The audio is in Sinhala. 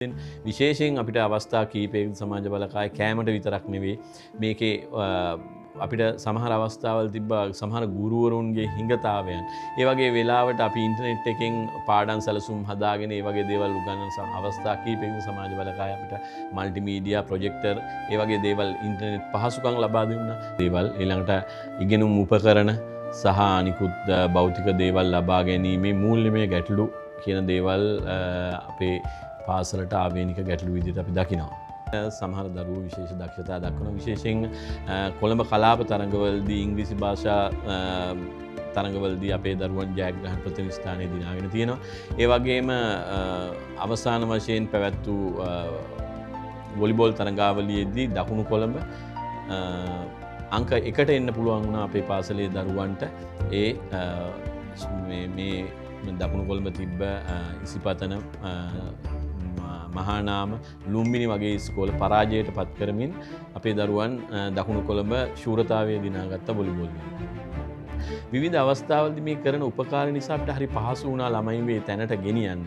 විශේෂයෙන් අපිට අවස්ථා කීපයක සමාජ බලකාය කෑමට විතරක් නෙවෙයි මේකේ අපිට සමහර අවස්ථාවල් තිබ්බා සමහර ගුරුවරුන්ගේ හිඟතාවයන් ඒ වගේ වෙලාවට අපි ඉන්ටර්නෙට් එකෙන් පාඩම් සැලසුම් හදාගෙන ඒ වගේ දේවල් උගන්වන අවස්ථා කීපයක සමාජ බලකාය අපිට මල්ටිමීඩියා ප්‍රොජෙක්ටර් ඒ වගේ දේවල් ඉන්ටර්නෙට් පහසුකම් ලබා දුන්නා. දේවල් ඊළඟට ඉගෙනුම් උපකරණ සහ අනිකුත් භෞතික දේවල් ලබා ගැනීමේ මූල්‍යමය ගැටලු කියන දේවල් අපේ පාසලට ආවේනික ගැටලු විදිහට අපි දකිනවා. සමහර දරුවෝ විශේෂ දක්ෂතා දක්වන විශේෂයෙන් කොළඹ කලාප තරඟවලදී ඉංග්‍රීසි භාෂා තරඟවලදී අපේ දරුවන් ජයග්‍රහණ ප්‍රථම ස්ථානය දිනාගෙන තියෙනවා. ඒ වගේම අවසාන වශයෙන් පැවැත් වූ වොලිබෝල් තරඟාවලියේදී දකුණු කොළඹ අංක 1ට එන්න පුළුවන් වුණා අපේ පාසලේ දරුවන්ට. මේ දකුණු කොළඹ තිබ්බ ඉසිපතන මහානාම ලුම්බිනි වගේ ඉස්කෝල පරාජයට පත් කරමින් අපේ දරුවන් දකුණු කොළඹ ශූරතාවය දිනාගත්ත වොලිබෝල් විවිධ අවස්ථාවලදී මේ කරන උපකාර නිසා අපිට හරි පහසු වුණා ළමයි මේ තැනට ගෙනියන්න.